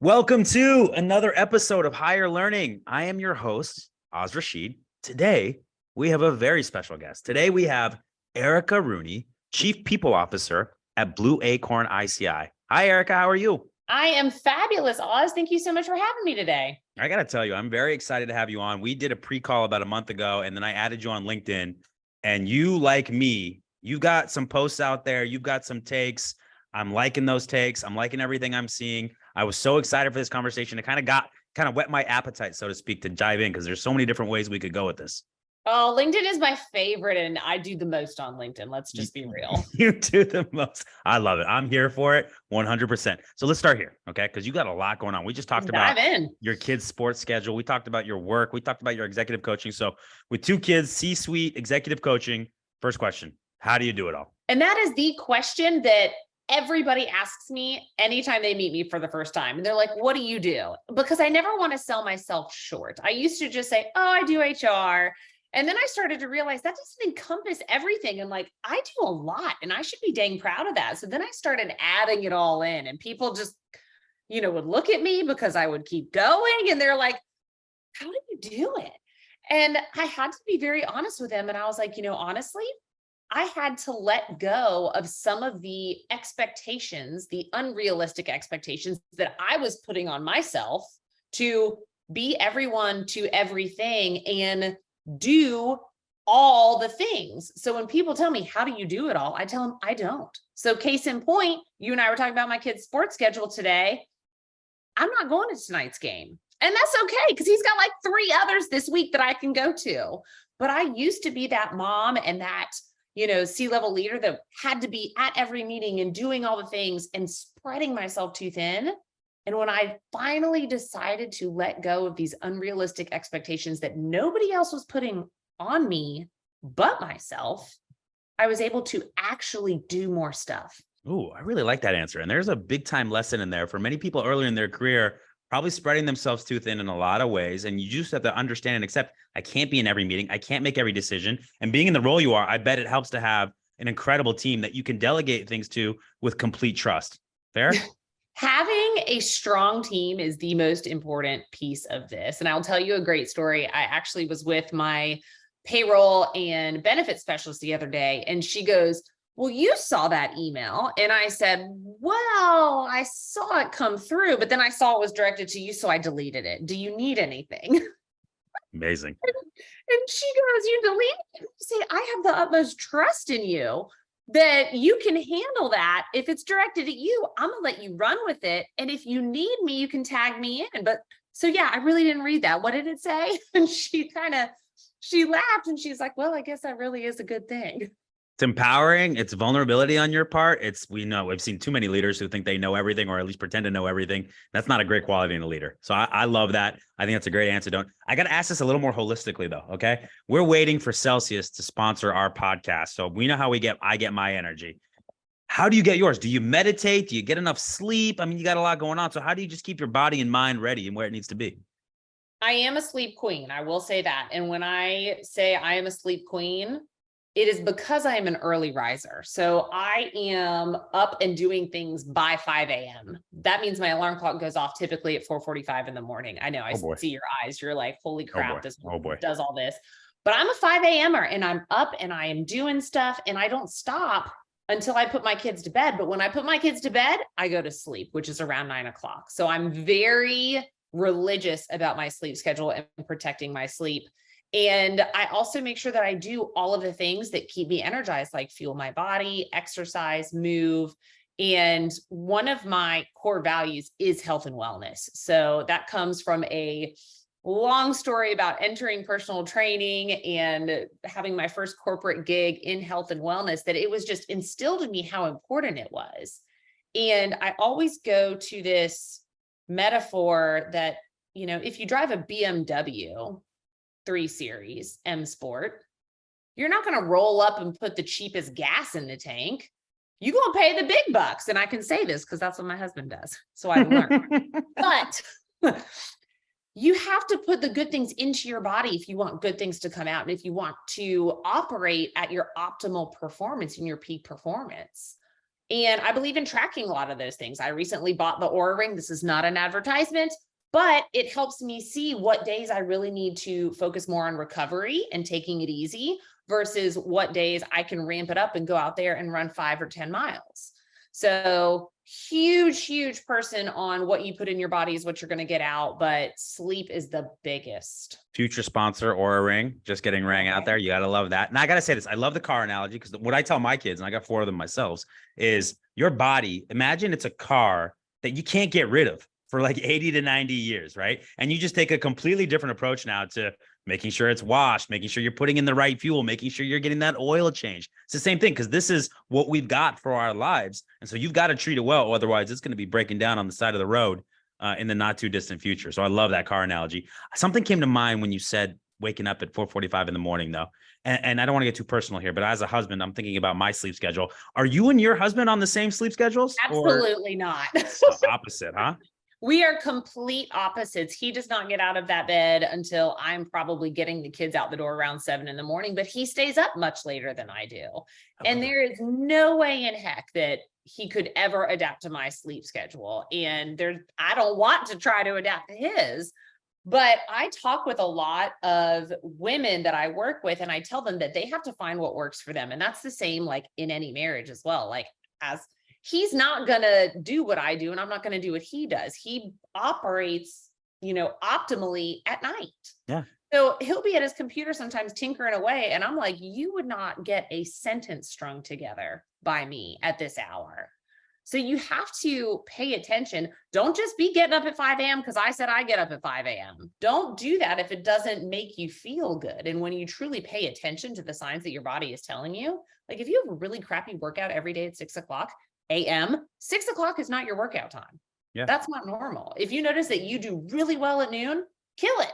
Welcome to another episode of Higher Learning. I am your host, Oz Rashid. Today, we have a very special guest. Today, we have Erica Rooney, Chief People Officer at Blue Acorn ICI. Hi, Erica. How are you? I am fabulous, Oz. Thank you so much for having me today. I got to tell you, I'm very excited to have you on. We did a pre-call about a month ago, and then I added you on LinkedIn. And you, like me, you got some posts out there. You've got some takes. I'm liking those takes. I'm liking everything I'm seeing. I was so excited for this conversation. It kind of whet my appetite, so to speak, to dive in because there's so many different ways we could go with this. Oh, LinkedIn is my favorite, and I do the most on LinkedIn. Let's just be real. You do the most. I love it. I'm here for it 100%. So let's start here, okay? Because you got a lot going on. We just talked about your kids' sports schedule. We talked about your work. We talked about your executive coaching. So with two kids, C-suite, executive coaching, first question, how do you do it all? And that is the question that everybody asks me anytime they meet me for the first time. And they're like, what do you do? Because I never want to sell myself short. I used to just say, oh, I do HR. And then I started to realize that doesn't encompass everything. And like, I do a lot and I should be dang proud of that. So then I started adding it all in, and people just, would look at me because I would keep going. And they're like, how do you do it? And I had to be very honest with them. And I was like, honestly, I had to let go of some of the expectations, the unrealistic expectations that I was putting on myself to be everyone to everything and do all the things. So when people tell me, how do you do it all? I tell them I don't. So case in point, you and I were talking about my kid's sports schedule today. I'm not going to tonight's game. And that's okay, because he's got like 3 others this week that I can go to. But I used to be that mom and that, C-level leader that had to be at every meeting and doing all the things and spreading myself too thin. And when I finally decided to let go of these unrealistic expectations that nobody else was putting on me but myself, I was able to actually do more stuff. Ooh, I really like that answer. And there's a big time lesson in there for many people earlier in their career, probably spreading themselves too thin in a lot of ways. And you just have to understand and accept, I can't be in every meeting. I can't make every decision. And being in the role you are, I bet it helps to have an incredible team that you can delegate things to with complete trust. Fair? Having a strong team is the most important piece of this. And I'll tell you a great story. I actually was with my payroll and benefit specialist the other day, and she goes, well, you saw that email. And I said, well, I saw it come through, but then I saw it was directed to you, so I deleted it. Do you need anything? Amazing. And she goes, you deleted it? I say, I have the utmost trust in you that you can handle that. If it's directed at you, I'm gonna let you run with it. And if you need me, you can tag me in. But so yeah, I really didn't read that. What did it say? And she laughed and she's like, well, I guess that really is a good thing. It's empowering. It's vulnerability on your part. We've seen too many leaders who think they know everything or at least pretend to know everything. That's not a great quality in a leader. So I love that. I think that's a great antidote. I got to ask this a little more holistically though. Okay. We're waiting for Celsius to sponsor our podcast. So we know how I get my energy. How do you get yours? Do you meditate? Do you get enough sleep? I mean, you got a lot going on. So how do you just keep your body and mind ready and where it needs to be? I am a sleep queen. I will say that. And when I say I am a sleep queen, it is because I am an early riser. So I am up and doing things by 5 a.m. That means my alarm clock goes off typically at 4:45 in the morning. I know, I see your eyes. You're like, holy crap, this does all this. But I'm a 5 a.m.er and I'm up and I am doing stuff and I don't stop until I put my kids to bed. But when I put my kids to bed, I go to sleep, which is around 9 o'clock. So I'm very religious about my sleep schedule and protecting my sleep. And I also make sure that I do all of the things that keep me energized, like fuel my body, exercise, move. And one of my core values is health and wellness. So that comes from a long story about entering personal training and having my first corporate gig in health and wellness, that it was just instilled in me how important it was. And I always go to this metaphor that, if you drive a BMW 3 Series M Sport, you're not going to roll up and put the cheapest gas in the tank. You're going to pay the big bucks. And I can say this because that's what my husband does. So I learned. But you have to put the good things into your body if you want good things to come out. And if you want to operate at your optimal performance and your peak performance. And I believe in tracking a lot of those things. I recently bought the Oura Ring. This is not an advertisement, but it helps me see what days I really need to focus more on recovery and taking it easy versus what days I can ramp it up and go out there and run 5 or 10 miles. So huge person on what you put in your body is what you're going to get out, but sleep is the biggest. Future sponsor, Oura Ring, just getting rang out there. You got to love that. And I got to say this, I love the car analogy because what I tell my kids, and I got 4 of them myself, is your body, imagine it's a car that you can't get rid of for like 80 to 90 years, right? And you just take a completely different approach now to making sure it's washed, making sure you're putting in the right fuel, making sure you're getting that oil change. It's the same thing because this is what we've got for our lives. And so you've got to treat it well. Otherwise, it's going to be breaking down on the side of the road in the not too distant future. So I love that car analogy. Something came to mind when you said waking up at 4:45 in the morning, though. And I don't want to get too personal here, but as a husband, I'm thinking about my sleep schedule. Are you and your husband on the same sleep schedules? Absolutely not. Opposite, huh? We are complete opposites. He does not get out of that bed until I'm probably getting the kids out the door around 7 in the morning, but he stays up much later than I do. And there is no way in heck that he could ever adapt to my sleep schedule. And I don't want to try to adapt to his, but I talk with a lot of women that I work with, and I tell them that they have to find what works for them. And that's the same like in any marriage as well. Like he's not going to do what I do, and I'm not going to do what he does. He operates, optimally at night. Yeah. So he'll be at his computer sometimes tinkering away. And I'm like, you would not get a sentence strung together by me at this hour. So you have to pay attention. Don't just be getting up at 5 a.m. because I said I get up at 5 a.m. Don't do that if it doesn't make you feel good. And when you truly pay attention to the signs that your body is telling you, like if you have a really crappy workout every day at 6 o'clock a.m., 6 o'clock is not your workout time. Yeah. That's not normal. If you notice that you do really well at noon, kill it,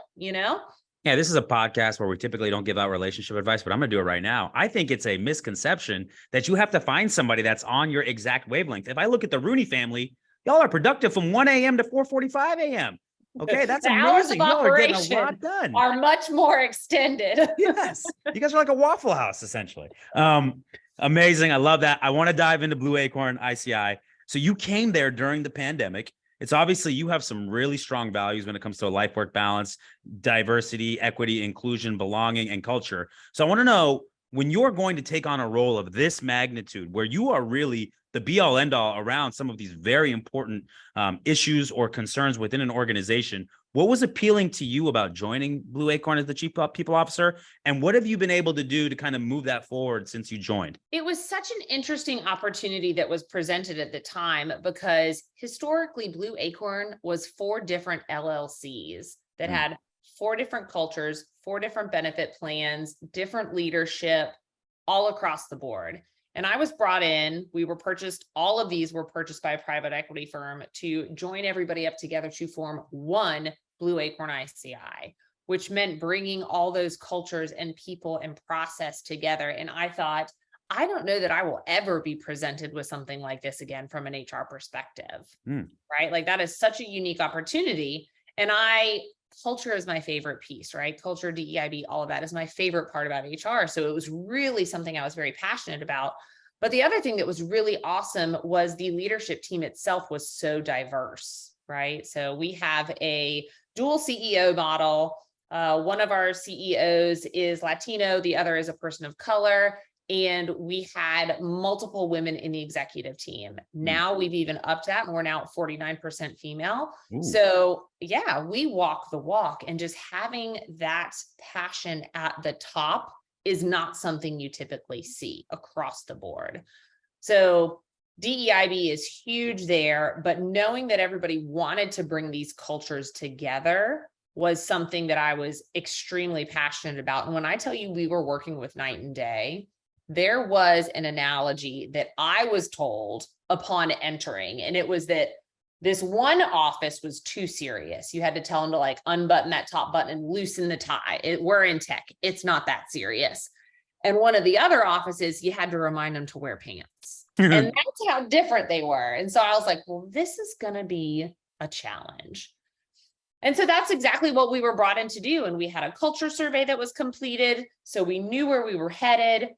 Yeah, this is a podcast where we typically don't give out relationship advice, but I'm going to do it right now. I think it's a misconception that you have to find somebody that's on your exact wavelength. If I look at the Rooney family, y'all are productive from 1 a.m. to 4:45 a.m. Okay, that's the amazing. hours of Y'all are getting a operation lot done. are much more extended. Yes, you guys are like a Waffle House, essentially. Amazing. I love that. I want to dive into Blue Acorn ICI. So you came there during the pandemic. It's obviously you have some really strong values when it comes to a life-work balance, diversity, equity, inclusion, belonging, and culture. So I want to know, when you're going to take on a role of this magnitude, where you are really the be-all, end-all around some of these very important issues or concerns within an organization, what was appealing to you about joining Blue Acorn as the Chief People Officer? And what have you been able to do to kind of move that forward since you joined? It was such an interesting opportunity that was presented at the time because historically Blue Acorn was 4 different LLCs that had 4 different cultures, 4 different benefit plans, different leadership all across the board. And I was brought in, all of these were purchased by a private equity firm to join everybody up together to form one Blue Acorn ICI, which meant bringing all those cultures and people and process together. And I thought, I don't know that I will ever be presented with something like this again from an HR perspective, right? Like that is such a unique opportunity. And culture is my favorite piece, right? Culture, DEIB, all of that is my favorite part about HR. So it was really something I was very passionate about. But the other thing that was really awesome was the leadership team itself was so diverse, right? So we have a dual CEO model. One of our CEOs is Latino, the other is a person of color. And we had multiple women in the executive team. Now we've even upped that and we're now at 49% female. Ooh. So yeah, we walk the walk, and just having that passion at the top is not something you typically see across the board. So DEIB is huge there, but knowing that everybody wanted to bring these cultures together was something that I was extremely passionate about. And when I tell you we were working with night and day, there was an analogy that I was told upon entering, and it was that this one office was too serious. You had to tell them to like unbutton that top button and loosen the tie. We're in tech. It's not that serious. And one of the other offices, you had to remind them to wear pants. And that's how different they were. And so I was like, well, this is going to be a challenge. And so that's exactly what we were brought in to do. And we had a culture survey that was completed. So we knew where we were headed.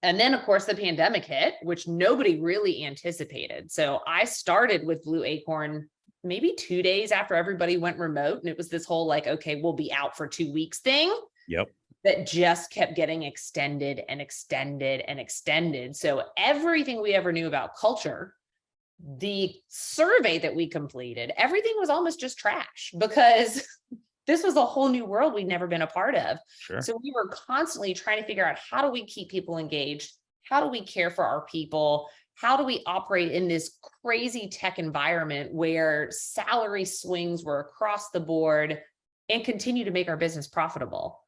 And then, of course, the pandemic hit, which nobody really anticipated. So I started with Blue Acorn maybe 2 days after everybody went remote. And it was this whole like, okay, we'll be out for 2 weeks thing. Yep. That just kept getting extended and extended and extended. So everything we ever knew about culture, the survey that we completed, everything was almost just trash because this was a whole new world we'd never been a part of. Sure. So we were constantly trying to figure out, how do we keep people engaged? How do we care for our people? How do we operate in this crazy tech environment where salary swings were across the board and continue to make our business profitable?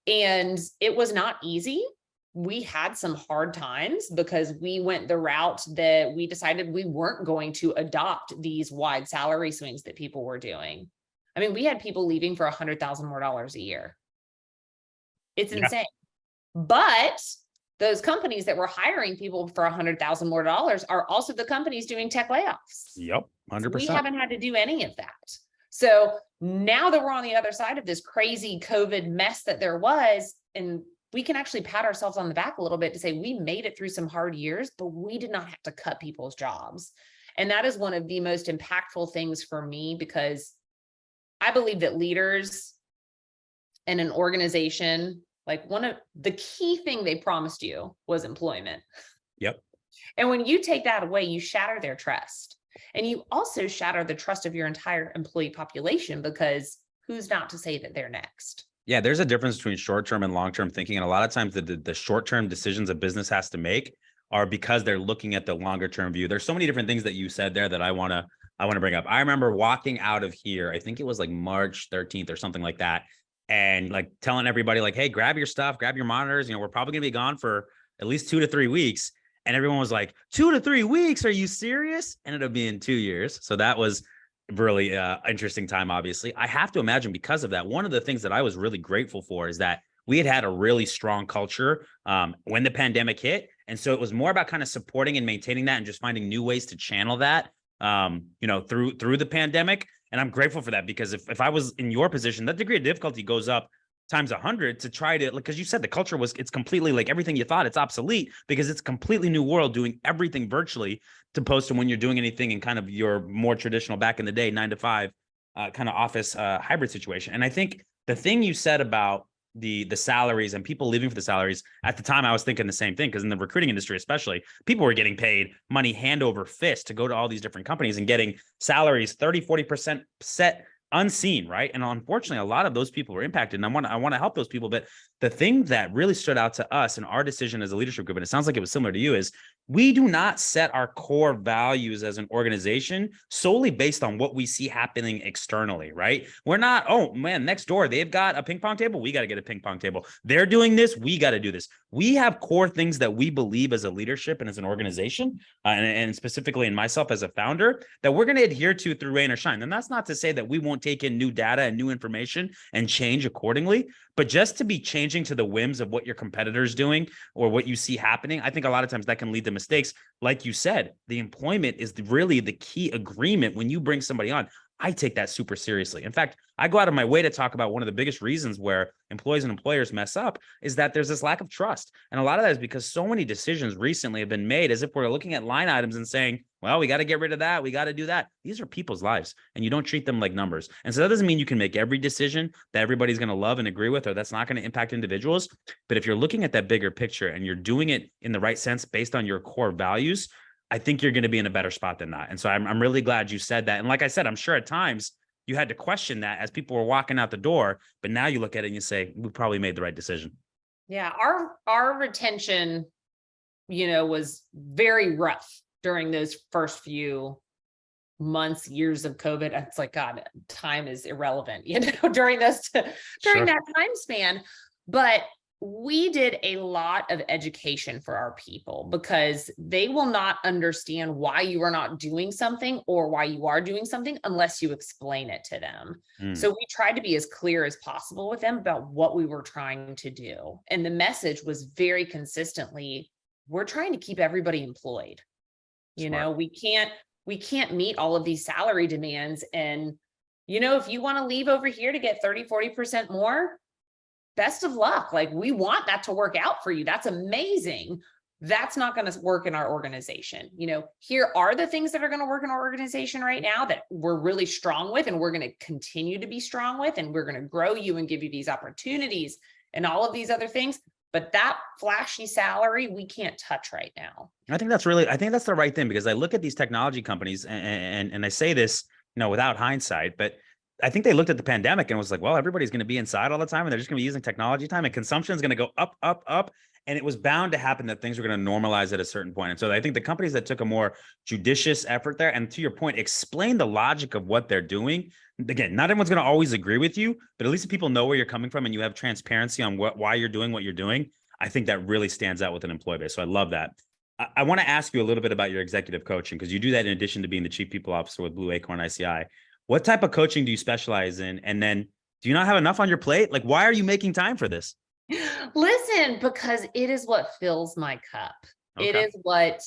And it was not easy. We had some hard times because we went the route that we decided we weren't going to adopt these wide salary swings that people were doing. I mean, we had people leaving for $100,000 more a year. It's insane. But those companies that were hiring people for $100,000 more are also the companies doing tech layoffs. Yep. 100%. We haven't had to do any of that. So now that we're on the other side of this crazy COVID mess that there was, and we can actually pat ourselves on the back a little bit to say we made it through some hard years, but we did not have to cut people's jobs. And that is one of the most impactful things for me, because I believe that leaders in an organization, like one of the key thing they promised you was employment. Yep. And when you take that away, you shatter their trust. And you also shatter the trust of your entire employee population, because who's not to say that they're next? Yeah, there's a difference between short-term and long-term thinking. And a lot of times the short-term decisions a business has to make are because they're looking at the longer-term view. There's so many different things that you said there that I want to bring up. I remember walking out of here, I think it was like March 13th or something like that, and like telling everybody like, hey, grab your stuff, grab your monitors. You know, we're probably going to be gone for at least 2 to 3 weeks. And everyone was like, 2 to 3 weeks? Are you serious? Ended up being 2 years. So that was really interesting time, obviously. I have to imagine because of that, one of the things that I was really grateful for is that we had a really strong culture when the pandemic hit. And so it was more about kind of supporting and maintaining that and just finding new ways to channel that, through the pandemic. And I'm grateful for that, because if I was in your position, that degree of difficulty goes up times 100 to try to, because you said the culture it's completely like everything you thought, it's obsolete because it's a completely new world doing everything virtually, to post to when you're doing anything in kind of your more traditional back in the day 9 to 5 kind of office hybrid situation. And I think the thing you said about the salaries and people leaving for the salaries, at the time I was thinking the same thing, because in the recruiting industry especially, people were getting paid money hand over fist to go to all these different companies and getting salaries 30-40% set unseen, right? And unfortunately, a lot of those people were impacted. And I want to help those people. But the thing that really stood out to us in our decision as a leadership group, and it sounds like it was similar to you, is we do not set our core values as an organization solely based on what we see happening externally, right? We're not, oh man, next door, they've got a ping pong table. We got to get a ping pong table. They're doing this. We got to do this. We have core things that we believe as a leadership and as an organization, and specifically in myself as a founder, that we're going to adhere to through rain or shine. And that's not to say that we won't take in new data and new information and change accordingly, but just to be changing to the whims of what your competitor's doing or what you see happening, I think a lot of times that can lead to mistakes. Like you said, the employment is really the key agreement. When you bring somebody on, I take that super seriously. In fact, I go out of my way to talk about one of the biggest reasons where employees and employers mess up is that there's this lack of trust. And a lot of that is because so many decisions recently have been made as if we're looking at line items and saying, well, we got to get rid of that. We got to do that. These are people's lives, and you don't treat them like numbers. And so that doesn't mean you can make every decision that everybody's going to love and agree with, or that's not going to impact individuals. But if you're looking at that bigger picture and you're doing it in the right sense based on your core values, I think you're going to be in a better spot than that. And so I'm really glad you said that. And like I said, I'm sure at times you had to question that as people were walking out the door, but now you look at it and you say, we probably made the right decision. Yeah. Our retention, was very rough during those first few months, years of COVID. It's like, God, time is irrelevant, during that time span. But we did a lot of education for our people, because they will not understand why you are not doing something or why you are doing something unless you explain it to them. So we tried to be as clear as possible with them about what we were trying to do. And the message was very consistently, we're trying to keep everybody employed. Smart. We can't meet all of these salary demands. And, if you want to leave over here to get 30-40% more, best of luck. Like, we want that to work out for you. That's amazing. That's not going to work in our organization. Here are the things that are going to work in our organization right now that we're really strong with, and we're going to continue to be strong with, and we're going to grow you and give you these opportunities and all of these other things. But that flashy salary, we can't touch right now. I think that's the right thing, because I look at these technology companies and I say this, without hindsight, but I think they looked at the pandemic and was like, well, everybody's going to be inside all the time and they're just going to be using technology time, and consumption is going to go up, up, up. And it was bound to happen that things were going to normalize at a certain point. And so I think the companies that took a more judicious effort there, and to your point, explain the logic of what they're doing. Again, not everyone's going to always agree with you, but at least if people know where you're coming from and you have transparency on why you're doing what you're doing, I think that really stands out with an employee base. So I love that. I want to ask you a little bit about your executive coaching, because you do that in addition to being the chief people officer with Blue Acorn ICI. What type of coaching do you specialize in? And then do you not have enough on your plate? Like, why are you making time for this? Listen, because it is what fills my cup. Okay. It is what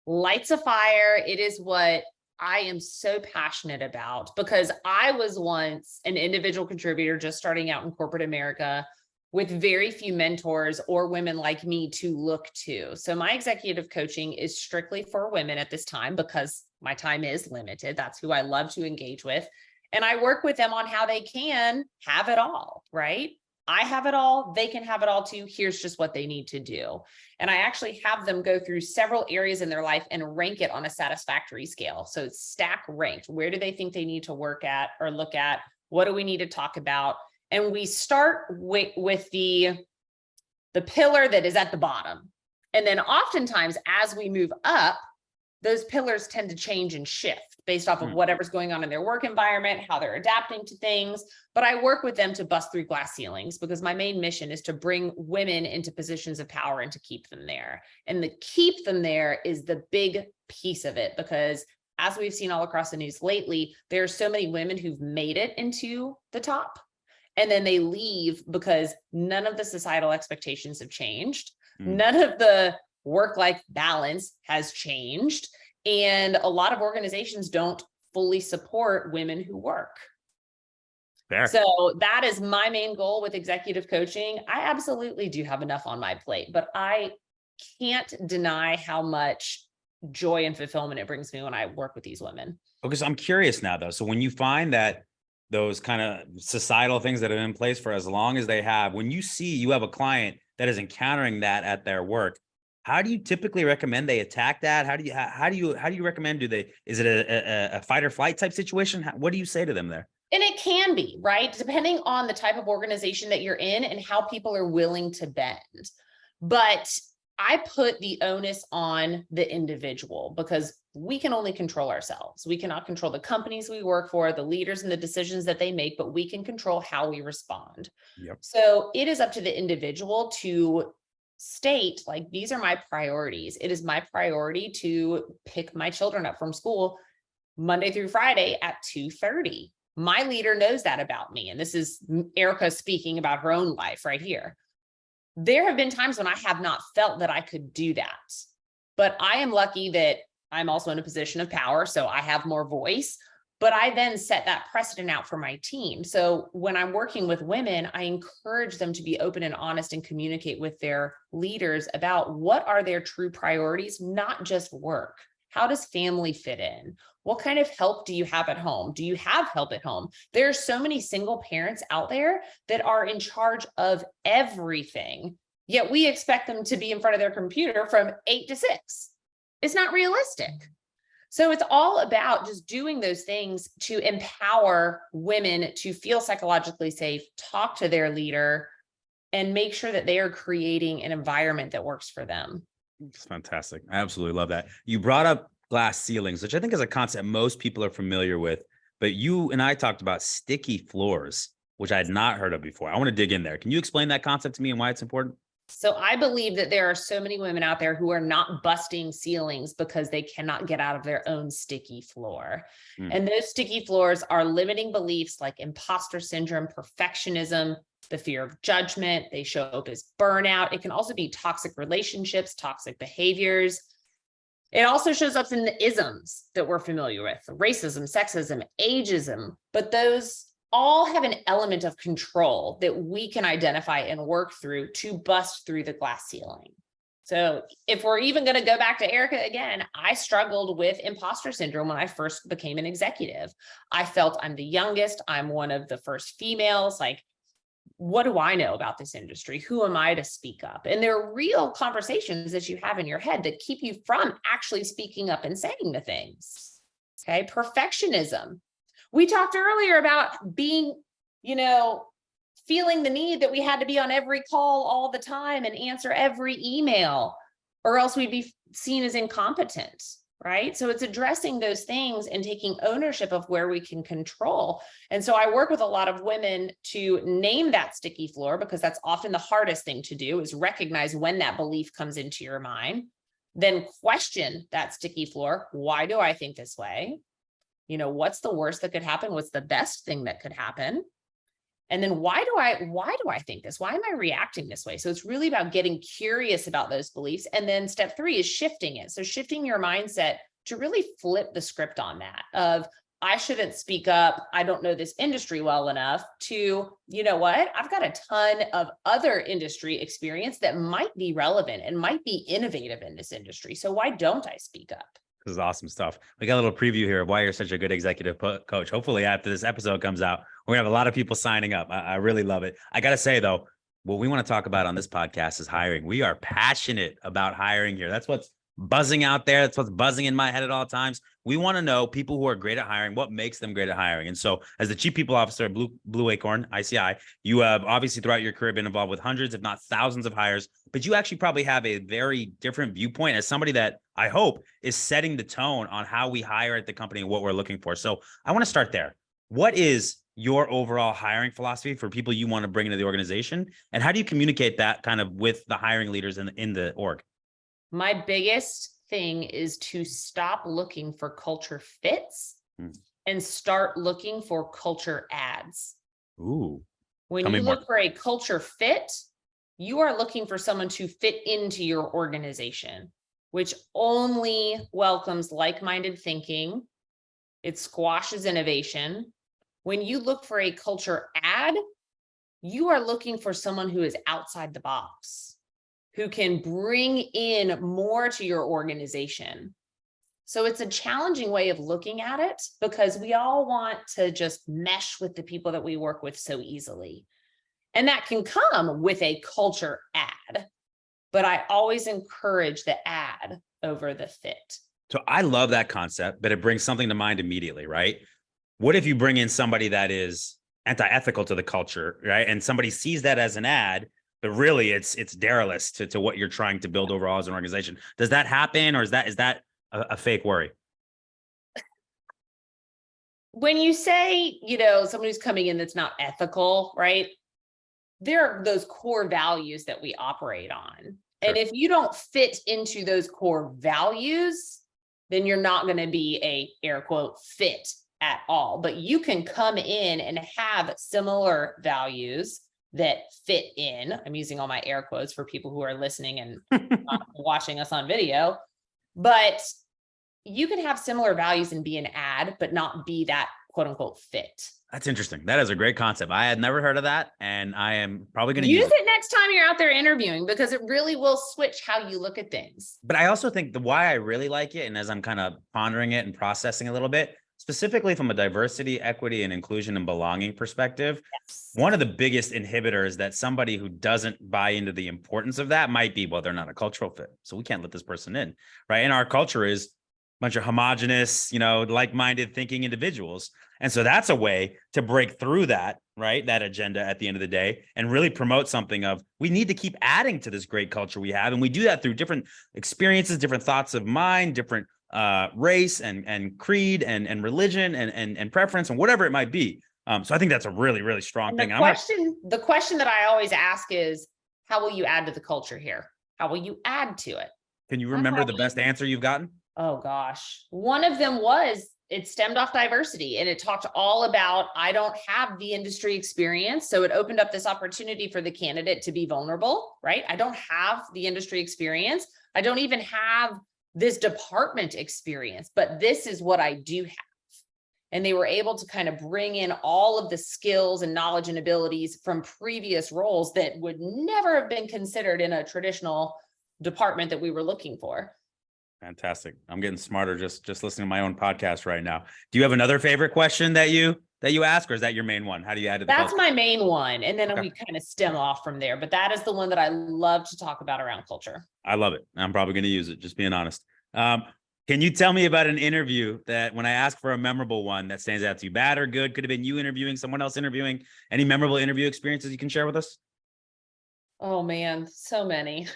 lights a fire. It is what I am so passionate about, because I was once an individual contributor just starting out in corporate America with very few mentors or women like me to look to. So my executive coaching is strictly for women at this time, because my time is limited. That's who I love to engage with. And I work with them on how they can have it all, right? I have it all, they can have it all too. Here's just what they need to do. And I actually have them go through several areas in their life and rank it on a satisfactory scale. So it's stack ranked. Where do they think they need to work at or look at? What do we need to talk about? And we start with the pillar that is at the bottom. And then oftentimes as we move up, those pillars tend to change and shift based off of whatever's going on in their work environment, how they're adapting to things. But I work with them to bust through glass ceilings, because my main mission is to bring women into positions of power and to keep them there. And the keep them there is the big piece of it, because as we've seen all across the news lately, there are so many women who've made it into the top, and then they leave because none of the societal expectations have changed. None of the work-life balance has changed. And a lot of organizations don't fully support women who work. Fair. So that is my main goal with executive coaching. I absolutely do have enough on my plate, but I can't deny how much joy and fulfillment it brings me when I work with these women. Okay, so I'm curious now though. So when you find that those kind of societal things that have been in place for as long as they have, when you see you have a client that is encountering that at their work, how do you typically recommend they attack that? How do you recommend, is it a fight or flight type situation? What do you say to them there? And it can be, right? Depending on the type of organization that you're in and how people are willing to bend. But I put the onus on the individual, because we can only control ourselves. We cannot control the companies we work for, the leaders and the decisions that they make, but we can control how we respond. Yep. So it is up to the individual to state, like, these are my priorities. It is my priority to pick my children up from school Monday through Friday at 2:30. My leader knows that about me. And this is Erica speaking about her own life right here. There have been times when I have not felt that I could do that, but I am lucky that I'm also in a position of power, so I have more voice, but I then set that precedent out for my team. So when I'm working with women, I encourage them to be open and honest and communicate with their leaders about what are their true priorities, not just work. How does family fit in? What kind of help do you have at home? Do you have help at home? There are so many single parents out there that are in charge of everything, yet we expect them to be in front of their computer from 8 to 6. It's not realistic. So it's all about just doing those things to empower women to feel psychologically safe, talk to their leader, and make sure that they are creating an environment that works for them. It's fantastic. I absolutely love that. You brought up glass ceilings, which I think is a concept most people are familiar with, but you and I talked about sticky floors, which I had not heard of before. I want to dig in there. Can you explain that concept to me and why it's important? So I believe that there are so many women out there who are not busting ceilings because they cannot get out of their own sticky floor. And those sticky floors are limiting beliefs like imposter syndrome, perfectionism, the fear of judgment. They show up as burnout. It can also be toxic relationships, toxic behaviors. It also shows up in the isms that we're familiar with: racism, sexism, ageism, but those all have an element of control that we can identify and work through to bust through the glass ceiling. So if we're even going to go back to Erica again, I struggled with imposter syndrome when I first became an executive. I felt I'm the youngest. I'm one of the first females. Like, what do I know about this industry? Who am I to speak up? And there are real conversations that you have in your head that keep you from actually speaking up and saying the things. Okay. Perfectionism. We talked earlier about being, feeling the need that we had to be on every call all the time and answer every email, or else we'd be seen as incompetent, right? So it's addressing those things and taking ownership of where we can control. And so I work with a lot of women to name that sticky floor, because that's often the hardest thing to do, is recognize when that belief comes into your mind, then question that sticky floor. Why do I think this way? What's the worst that could happen? What's the best thing that could happen? And then why do I think this? Why am I reacting this way? So it's really about getting curious about those beliefs. And then step 3 is shifting it. So shifting your mindset to really flip the script on that of, I shouldn't speak up, I don't know this industry well enough, to, you know what? I've got a ton of other industry experience that might be relevant and might be innovative in this industry. So why don't I speak up? This is awesome stuff. We got a little preview here of why you're such a good executive coach. Hopefully after this episode comes out, we're gonna have a lot of people signing up. I really love it. I got to say though, what we want to talk about on this podcast is hiring. We are passionate about hiring here. That's what's buzzing out there. That's what's buzzing in my head at all times. We want to know people who are great at hiring, what makes them great at hiring. And so as the Chief People Officer at Blue Acorn, ICI, you have obviously throughout your career been involved with hundreds, if not thousands of hires, but you actually probably have a very different viewpoint as somebody that I hope is setting the tone on how we hire at the company and what we're looking for. So I want to start there. What is your overall hiring philosophy for people you want to bring into the organization? And how do you communicate that kind of with the hiring leaders in the org? My biggest thing is to stop looking for culture fits and start looking for culture adds. Ooh. When you look for a culture fit, you are looking for someone to fit into your organization, which only welcomes like-minded thinking. It squashes innovation. When you look for a culture add, you are looking for someone who is outside the box, who can bring in more to your organization. So it's a challenging way of looking at it, because we all want to just mesh with the people that we work with so easily. And that can come with a culture add, but I always encourage the add over the fit. So I love that concept, but it brings something to mind immediately, right? What if you bring in somebody that is anti-ethical to the culture, right? And somebody sees that as an ad, but really it's derelict to what you're trying to build overall as an organization. Does that happen, or is that a fake worry? When you say, someone who's coming in that's not ethical, right? There are those core values that we operate on. Sure. And if you don't fit into those core values, then you're not going to be a air quote fit at all. But you can come in and have similar values that fit in. I'm using all my air quotes for people who are listening and not watching us on video, but you can have similar values and be an ad, but not be that quote unquote fit. That's interesting. That is a great concept. I had never heard of that, and I am probably going to use it next time you're out there interviewing, because it really will switch how you look at things. But I also think why I really like it, and as I'm kind of pondering it and processing a little bit, specifically from a diversity, equity, and inclusion and belonging perspective, yes, one of the biggest inhibitors that somebody who doesn't buy into the importance of that might be, well, they're not a cultural fit, so we can't let this person in, right? And our culture is a bunch of homogenous, like-minded thinking individuals. And so that's a way to break through that, right? That agenda at the end of the day, and really promote something of, we need to keep adding to this great culture we have. And we do that through different experiences, different thoughts of mind, different race and creed and religion and preference and whatever it might be. So I think that's a really, really strong thing. The question that I always ask is, how will you add to the culture here? How will you add to it? Can you remember the best answer you've gotten? Oh gosh. One of them was, it stemmed off diversity, and it talked all about, I don't have the industry experience. So it opened up this opportunity for the candidate to be vulnerable, right? I don't have the industry experience. I don't even have this department experience, but this is what I do have. And they were able to kind of bring in all of the skills and knowledge and abilities from previous roles that would never have been considered in a traditional department that we were looking for. Fantastic. I'm getting smarter just listening to my own podcast right now. Do you have another favorite question that you ask, or is that your main one? How do you add to the That's culture? my main one. And then we kind of stem off from there, but that is the one that I love to talk about around culture. I love it. I'm probably going to use it, just being honest. Can you tell me about an interview that when I ask for a memorable one that stands out to you, bad or good? Could have been you interviewing, someone else interviewing. Any memorable interview experiences you can share with us? Oh man, so many.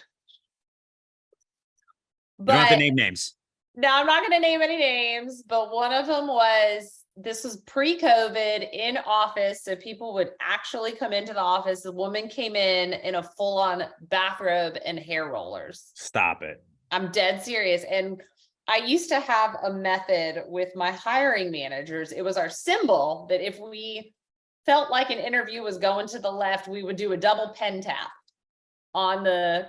You don't have to name names. No, I'm not going to name any names, but one of them was, this was pre-COVID in office. So people would actually come into the office. The woman came in a full-on bathrobe and hair rollers. Stop it. I'm dead serious. And I used to have a method with my hiring managers. It was our symbol that if we felt like an interview was going to the left, we would do a double pen tap on the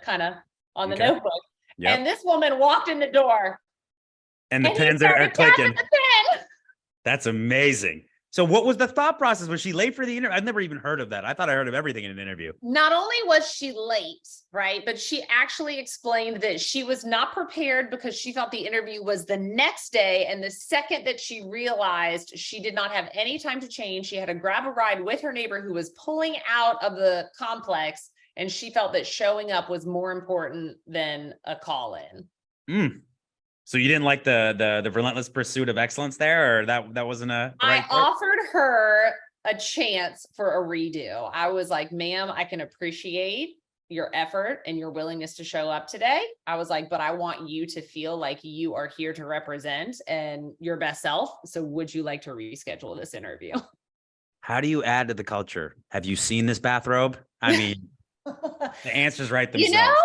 notebook. Yep. And this woman walked in the door. And the pens are clicking. That's amazing. So what was the thought process? Was she late for the interview? I've never even heard of that. I thought I heard of everything in an interview. Not only was she late, right? But she actually explained that she was not prepared because she thought the interview was the next day. And the second that she realized she did not have any time to change, she had to grab a ride with her neighbor who was pulling out of the complex. And she felt that showing up was more important than a call in. So you didn't like the relentless pursuit of excellence there, or that wasn't a right I offered her a chance for a redo. I was like, ma'am, I can appreciate your effort and your willingness to show up today. I was like, but I want you to feel like you are here to represent and your best self. So would you like to reschedule this interview? How do you add to the culture? Have you seen this bathrobe? I mean, the answer's right themselves.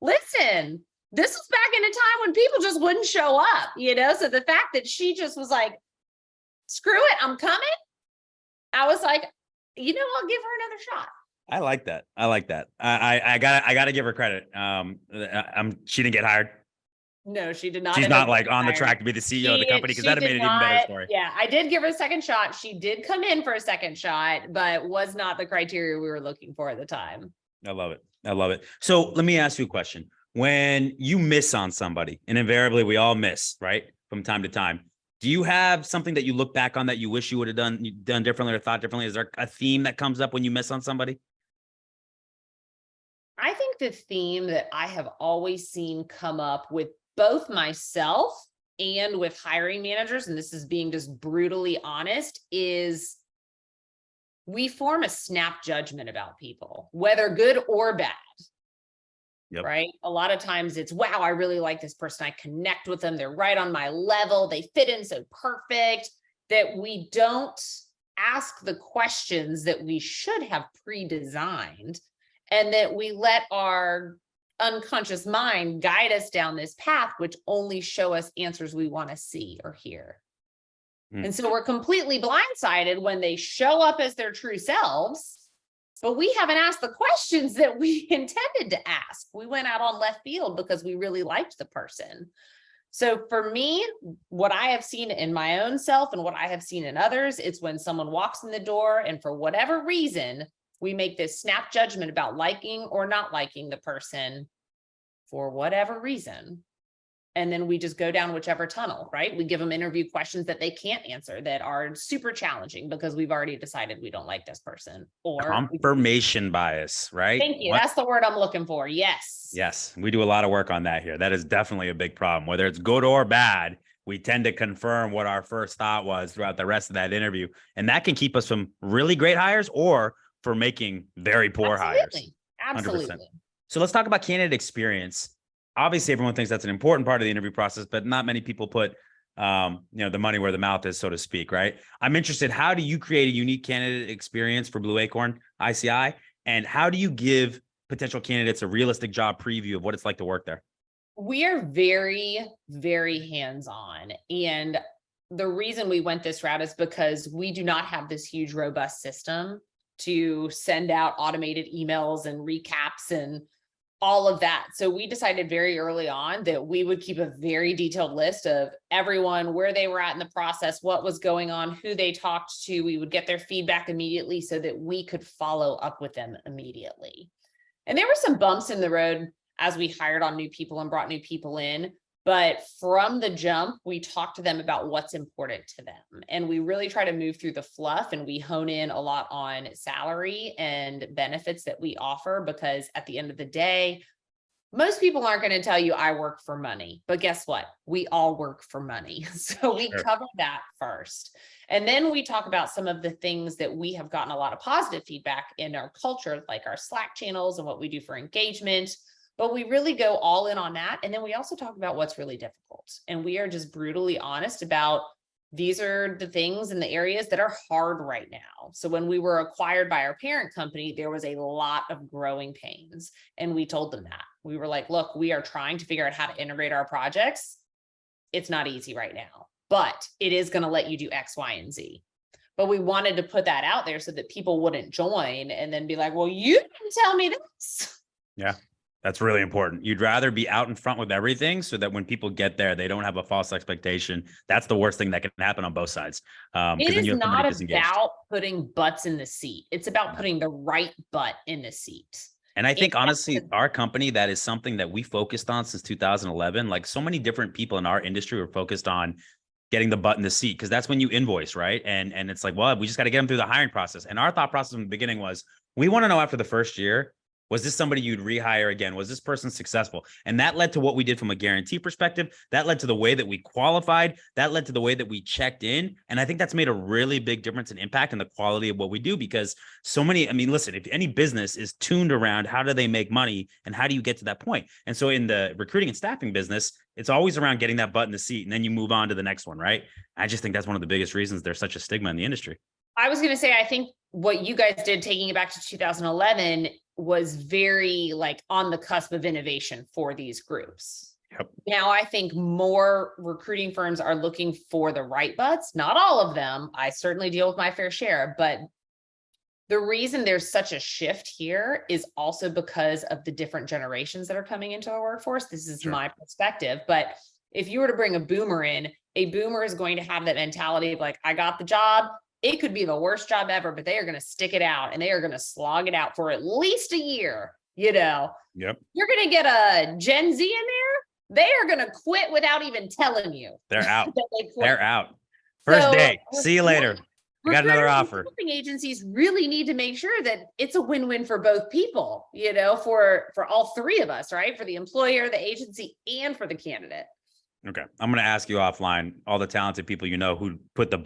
Listen, this was back in a time when people just wouldn't show up, So the fact that she just was like, screw it, I'm coming. I was like, I'll give her another shot. I like that. I gotta give her credit. She didn't get hired. No, she did not. She's not like on the track to be the CEO of the company, because that'd have made it even better story. Yeah, I did give her a second shot. She did come in for a second shot, but was not the criteria we were looking for at the time. I love it. So let me ask you a question. When you miss on somebody, and invariably we all miss, right? From time to time, do you have something that you look back on that you wish you would have done differently or thought differently? Is there a theme that comes up when you miss on somebody? I think the theme that I have always seen come up with both myself and with hiring managers, and this is being just brutally honest, is we form a snap judgment about people, whether good or bad. Yep. Right. A lot of times it's, wow, I really like this person. I connect with them. They're right on my level. They fit in so perfect, that we don't ask the questions that we should have pre-designed, and that we let our unconscious mind guide us down this path, which only show us answers we want to see or hear. And so we're completely blindsided when they show up as their true selves, but we haven't asked the questions that we intended to ask. We went out on left field because we really liked the person. So for me, what I have seen in my own self and what I have seen in others, it's when someone walks in the door and for whatever reason, we make this snap judgment about liking or not liking the person for whatever reason. And then we just go down whichever tunnel, right? We give them interview questions that they can't answer, that are super challenging because we've already decided we don't like this person. Or confirmation bias, right? Thank you. That's the word I'm looking for. Yes. Yes. We do a lot of work on that here. That is definitely a big problem. Whether it's good or bad, we tend to confirm what our first thought was throughout the rest of that interview. And that can keep us from really great hires or for making very poor hires. Absolutely. 100%. So let's talk about candidate experience. Obviously, everyone thinks that's an important part of the interview process, but not many people put, the money where the mouth is, so to speak, right? I'm interested, how do you create a unique candidate experience for Blue Acorn ICI? And how do you give potential candidates a realistic job preview of what it's like to work there? We are very, very hands-on. And the reason we went this route is because we do not have this huge, robust system to send out automated emails and recaps and all of that. So we decided very early on that we would keep a very detailed list of everyone, where they were at in the process, what was going on, who they talked to. We would get their feedback immediately so that we could follow up with them immediately. And there were some bumps in the road. as we hired on new people and brought new people in. But from the jump, we talk to them about what's important to them. And we really try to move through the fluff, and we hone in a lot on salary and benefits that we offer, because at the end of the day, most people aren't going to tell you I work for money, but guess what? We all work for money. So we cover that first. And then we talk about some of the things that we have gotten a lot of positive feedback in our culture, like our Slack channels and what we do for engagement. But we really go all in on that. And then we also talk about what's really difficult. And we are just brutally honest about, these are the things in the areas that are hard right now. So when we were acquired by our parent company, there was a lot of growing pains. And we told them that. We were like, look, we are trying to figure out how to integrate our projects. It's not easy right now, but it is going to let you do X, Y, and Z. But we wanted to put that out there so that people wouldn't join and then be like, well, you didn't tell me this. Yeah. That's really important. You'd rather be out in front with everything so that when people get there, they don't have a false expectation. That's the worst thing that can happen on both sides. It is not about putting butts in the seat. It's about putting the right butt in the seat. And I think, honestly, our company, that is something that we focused on since 2011. Like, so many different people in our industry were focused on getting the butt in the seat, because that's when you invoice, right? And it's like, well, we just got to get them through the hiring process. And our thought process from the beginning was, we want to know after the first year, was this somebody you'd rehire again? Was this person successful? And that led to what we did from a guarantee perspective. That led to the way that we qualified. That led to the way that we checked in. And I think that's made a really big difference and impact in the quality of what we do, because so many, I mean, listen, if any business is tuned around how do they make money and how do you get to that point? And so in the recruiting and staffing business, it's always around getting that butt in the seat, and then you move on to the next one, right? I just think that's one of the biggest reasons there's such a stigma in the industry. I was going to say, I think what you guys did, taking it back to 2011, was very like on the cusp of innovation for these groups. Yep. Now, I think more recruiting firms are looking for the right butts. Not all of them. I certainly deal with my fair share, but the reason there's such a shift here is also because of the different generations that are coming into our workforce. This is my perspective, but if you were to bring a boomer in, a boomer is going to have that mentality of like, I got the job. It could be the worst job ever, but they are going to stick it out and they are going to slog it out for at least a year. You know, Yep. You're going to get a Gen Z in there. They are going to quit without even telling you. They're out. They They're out. First day. See you later. I got another offer. Agencies really need to make sure that it's a win-win for both people, you know, for all three of us, right? For the employer, the agency, and for the candidate. Okay. I'm going to ask you offline, all the talented people you know who don't put the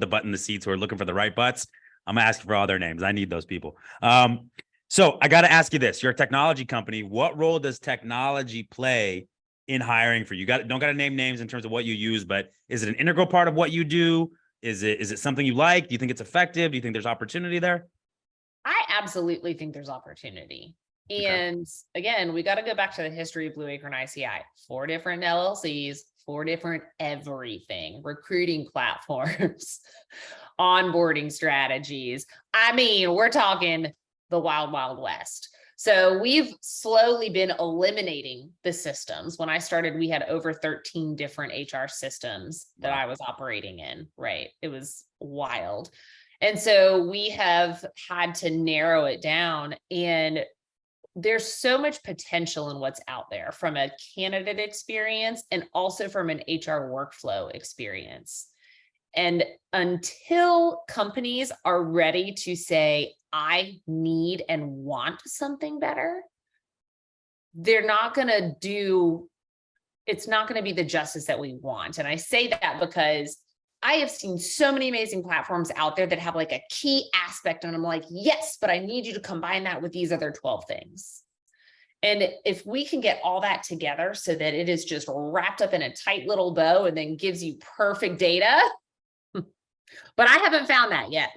butt in the seats, who are looking for the right butts. I'm going to ask you for all their names. I need those people. So I got to ask you this. You're a technology company. What role does technology play in hiring for you? Don't got to name names in terms of what you use, but is it an integral part of what you do? Is it something you like? Do you think it's effective? Do you think there's opportunity there? I absolutely think there's opportunity. And again, we got to go back to the history of Blue Acorn ICI. 4 different LLCs, 4 different everything, recruiting platforms, onboarding strategies. I mean, we're talking the wild, wild west. So we've slowly been eliminating the systems. When I started, we had over 13 different HR systems that I was operating in, right? It was wild. And so we have had to narrow it down, and there's so much potential in what's out there from a candidate experience and also from an HR workflow experience. And until companies are ready to say, I need and want something better, they're not going to do, it's not going to be the justice that we want. And I say that because I have seen so many amazing platforms out there that have like a key aspect, and I'm like, yes, but I need you to combine that with these other 12 things. And if we can get all that together so that it is just wrapped up in a tight little bow and then gives you perfect data, but I haven't found that yet.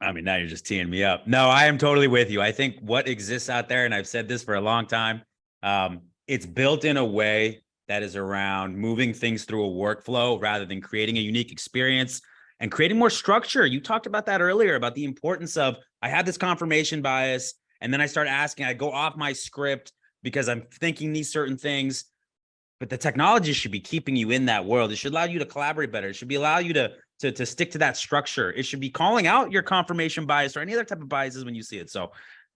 I mean, now you're just teeing me up. No, I am totally with you. I think what exists out there, and I've said this for a long time, it's built in a way that is around moving things through a workflow rather than creating a unique experience and creating more structure. You talked about that earlier, about the importance of, I had this confirmation bias, and then I start asking, I go off my script because I'm thinking these certain things, but the technology should be keeping you in that world. It should allow you to collaborate better. It should allow you to stick to that structure. It should be calling out your confirmation bias or any other type of biases when you see it. So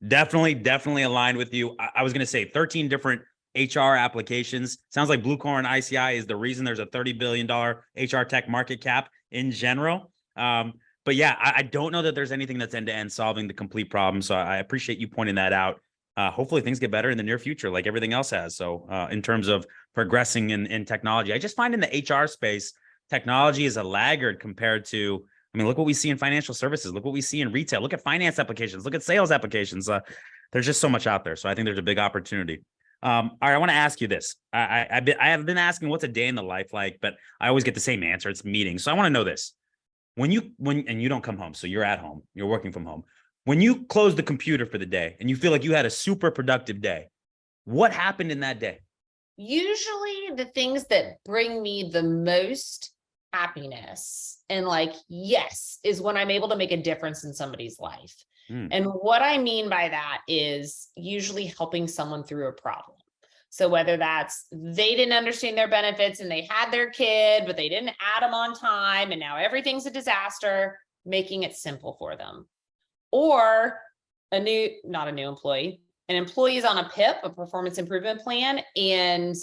Definitely aligned with you. I was going to say 13 different HR applications. Sounds like Blue Acorn ICI is the reason there's a $30 billion HR tech market cap in general. But yeah, I don't know that there's anything that's end to end solving the complete problem. So I appreciate you pointing that out. Hopefully things get better in the near future, like everything else has. So in terms of progressing in technology, I just find in the HR space, technology is a laggard compared to, I mean, look what we see in financial services. Look what we see in retail. Look at finance applications. Look at sales applications. There's just so much out there. So I think there's a big opportunity. All right, I want to ask you this. I have been asking what's a day in the life like, but I always get the same answer. It's meetings. So I want to know this. When you don't come home, so you're at home, you're working from home. When you close the computer for the day and you feel like you had a super productive day, what happened in that day? Usually the things that bring me the most happiness and like, yes, is when I'm able to make a difference in somebody's life. And what I mean by that is usually helping someone through a problem. So whether that's they didn't understand their benefits and they had their kid, but they didn't add them on time and now everything's a disaster, making it simple for them. Or not a new employee, an employee is on a PIP, a performance improvement plan, and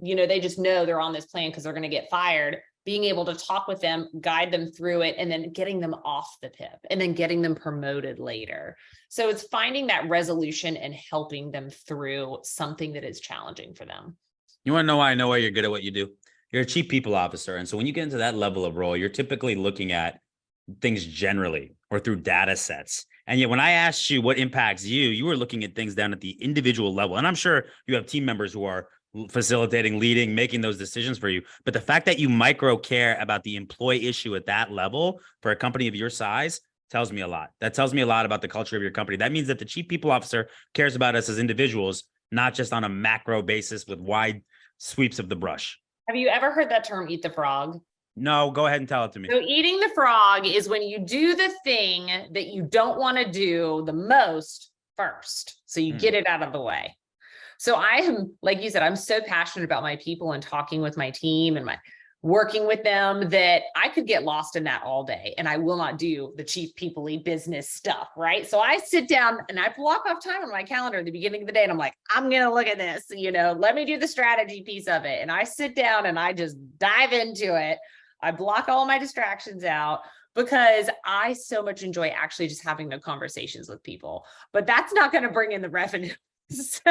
they just know they're on this plan because they're going to get fired. Being able to talk with them, guide them through it, and then getting them off the PIP and then getting them promoted later. So it's finding that resolution and helping them through something that is challenging for them. You want to know why I know why you're good at what you do? You're a chief people officer. And so when you get into that level of role, you're typically looking at things generally or through data sets. And yet when I asked you what impacts you, you were looking at things down at the individual level. And I'm sure you have team members who are facilitating, leading, making those decisions for you. But the fact that you micro care about the employee issue at that level for a company of your size tells me a lot. That tells me a lot about the culture of your company. That means that the chief people officer cares about us as individuals, not just on a macro basis with wide sweeps of the brush. Have you ever heard that term, eat the frog? No, go ahead and tell it to me. So eating the frog is when you do the thing that you don't want to do the most first. So you get it out of the way. So I am, like you said, I'm so passionate about my people and talking with my team and working with them that I could get lost in that all day and I will not do the chief people-y business stuff, right? So I sit down and I block off time on my calendar at the beginning of the day and I'm like, I'm going to look at this, let me do the strategy piece of it. And I sit down and I just dive into it. I block all my distractions out because I so much enjoy actually just having the conversations with people, but that's not going to bring in the revenue. So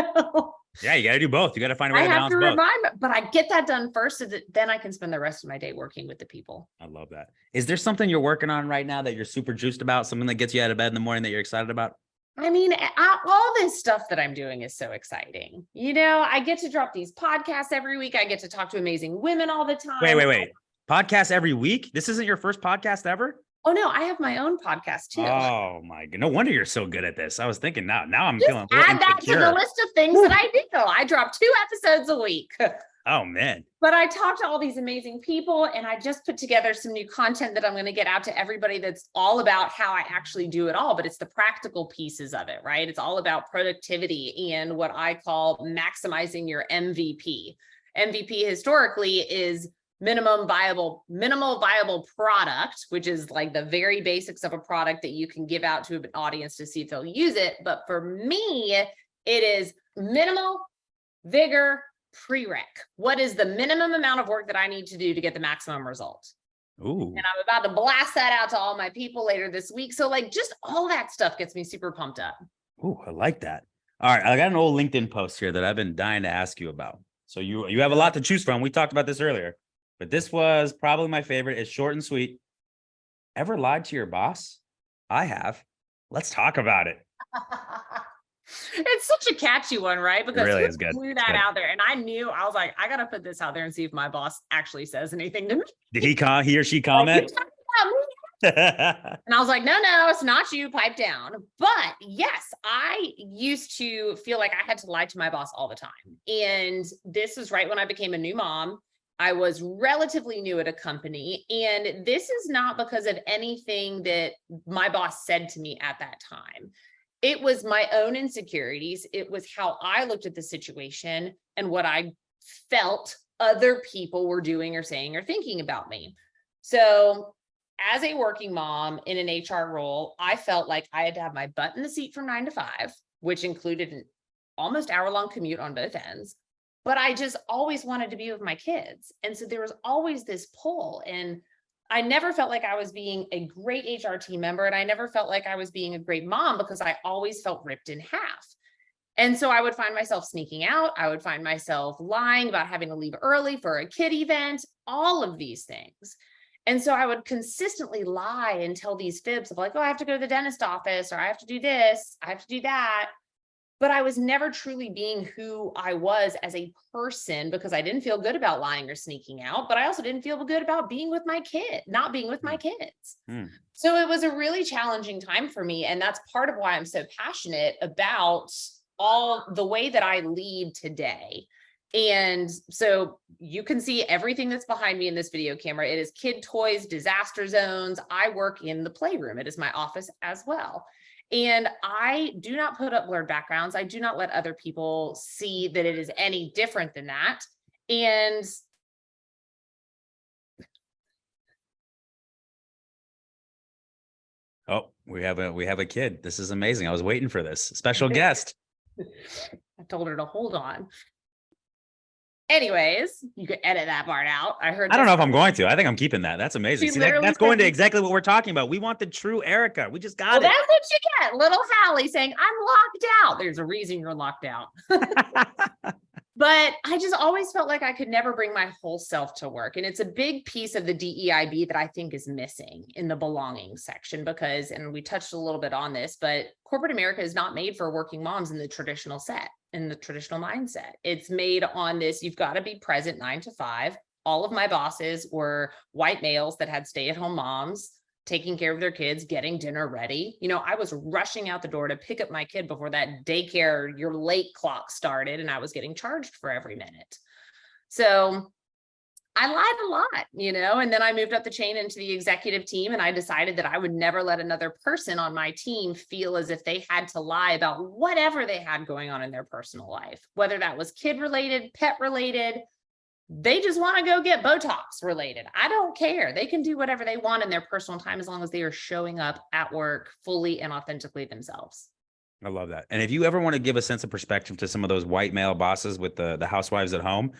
yeah, you got to do both. You got to find a way to balance both. But I get that done first so that then I can spend the rest of my day working with the people. I love that. Is there something you're working on right now that you're super juiced about? Something that gets you out of bed in the morning that you're excited about? I mean, all this stuff that I'm doing is so exciting. I get to drop these podcasts every week. I get to talk to amazing women all the time. Wait. Podcast every week? This isn't your first podcast ever? Oh no, I have my own podcast too. Oh my god! No wonder you're so good at this. I was thinking now I'm feeling add that to the list of things that I do. I drop 2 episodes a week. Oh man! But I talk to all these amazing people, and I just put together some new content that I'm going to get out to everybody. That's all about how I actually do it all, but it's the practical pieces of it, right? It's all about productivity and what I call maximizing your MVP. MVP historically is minimal viable product, which is like the very basics of a product that you can give out to an audience to see if they'll use it. But for me, it is minimal vigor prereq. What is the minimum amount of work that I need to do to get the maximum result? Ooh. And I'm about to blast that out to all my people later this week. So like just all that stuff gets me super pumped up. Ooh, I like that. All right. I got an old LinkedIn post here that I've been dying to ask you about. So you have a lot to choose from. We talked about this earlier. But this was probably my favorite. It's short and sweet. Ever lied to your boss? I have. Let's talk about it. It's such a catchy one, right? Because it really is good. Threw that out there, and I was like, I gotta put this out there and see if my boss actually says anything to me. Did he or she comment? And I was like, no, it's not you. Pipe down. But yes, I used to feel like I had to lie to my boss all the time, and this was right when I became a new mom. I was relatively new at a company, and this is not because of anything that my boss said to me at that time. It was my own insecurities. It was how I looked at the situation and what I felt other people were doing or saying or thinking about me. So as a working mom in an HR role, I felt like I had to have my butt in the seat from 9 to 5. which included an almost hour-long commute on both ends. But I just always wanted to be with my kids. And so there was always this pull. And I never felt like I was being a great HR team member. And I never felt like I was being a great mom because I always felt ripped in half. And so I would find myself sneaking out. I would find myself lying about having to leave early for a kid event, all of these things. And so I would consistently lie and tell these fibs of like, oh, I have to go to the dentist office, or I have to do this, I have to do that. But I was never truly being who I was as a person because I didn't feel good about lying or sneaking out, but I also didn't feel good about being with my kid, not being with my kids. So it was a really challenging time for me. And that's part of why I'm so passionate about all the way that I lead today. And so you can see everything that's behind me in this video camera. It is kid toys, disaster zones. I work in the playroom. It is my office as well. And I do not put up blurred backgrounds. I do not let other people see that it is any different than that. And oh, we have a kid. This is amazing. I was waiting for this special guest. I told her to hold on. Anyways, you could edit that part out. I don't know if I'm going to. I think I'm keeping that. That's amazing. See, that's going to exactly what we're talking about. We want the true Erica. We just got it. That's what you get. Little Hallie saying, I'm locked out. There's a reason you're locked out. But I just always felt like I could never bring my whole self to work. And it's a big piece of the DEIB that I think is missing in the belonging section because, and we touched a little bit on this, but corporate America is not made for working moms in the traditional mindset. It's made on this, you've got to be present 9 to 5. All of my bosses were white males that had stay-at-home moms, taking care of their kids, getting dinner ready. You know, I was rushing out the door to pick up my kid before that daycare, you're late clock started, and I was getting charged for every minute. So I lied a lot, you know, and then I moved up the chain into the executive team, and I decided that I would never let another person on my team feel as if they had to lie about whatever they had going on in their personal life, whether that was kid related, pet related. They just want to go get Botox related. I don't care. They can do whatever they want in their personal time as long as they are showing up at work fully and authentically themselves. I love that. And if you ever want to give a sense of perspective to some of those white male bosses with the housewives at home,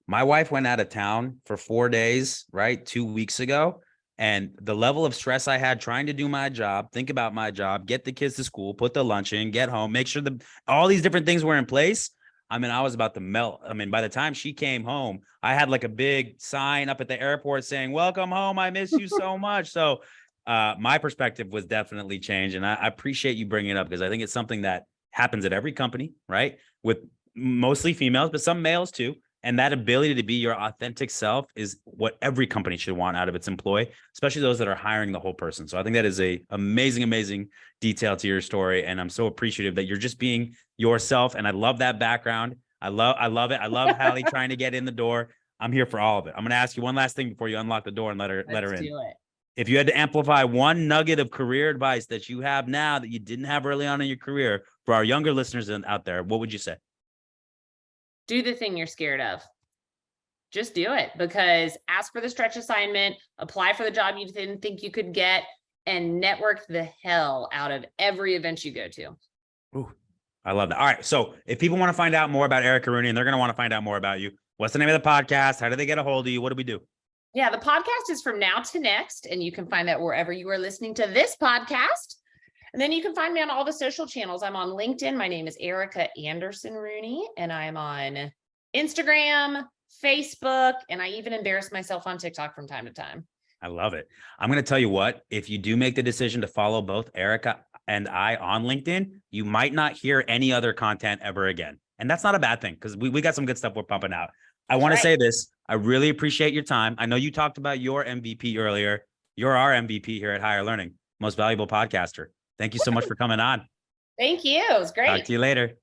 my wife went out of town for 4 days, right? 2 weeks ago. And the level of stress I had trying to do my job, think about my job, get the kids to school, put the lunch in, get home, make sure all these different things were in place. I mean, I was about to melt. I mean, by the time she came home, I had like a big sign up at the airport saying, welcome home. I miss you so much. So my perspective was definitely changed. And I appreciate you bringing it up because I think it's something that happens at every company, right? With mostly females, but some males too. And that ability to be your authentic self is what every company should want out of its employee, especially those that are hiring the whole person. So I think that is a amazing detail to your story. And I'm so appreciative that you're just being yourself. And I love that background. I love it. I love Hallie trying to get in the door. I'm here for all of it. I'm going to ask you one last thing before you unlock the door and let her in. Do it. If you had to amplify one nugget of career advice that you have now that you didn't have early on in your career for our younger listeners out there, what would you say? Do the thing you're scared of. Just do it, because ask for the stretch assignment, apply for the job you didn't think you could get, and network the hell out of every event you go to. Ooh, I love that. All right. So if people want to find out more about Erica Rooney and they're going to want to find out more about you, what's the name of the podcast? How do they get a hold of you? What do we do? Yeah, the podcast is From Now to Next, and you can find that wherever you are listening to this podcast. And then you can find me on all the social channels. I'm on LinkedIn. My name is Erica Anderson Rooney, and I'm on Instagram, Facebook, and I even embarrass myself on TikTok from time to time. I love it. I'm going to tell you what, if you do make the decision to follow both Erica and I on LinkedIn, you might not hear any other content ever again. And that's not a bad thing because we got some good stuff we're pumping out. I want to say this. I really appreciate your time. I know you talked about your MVP earlier. You're our MVP here at Higher Learning, most valuable podcaster. Thank you so much for coming on. Thank you. It was great. Talk to you later.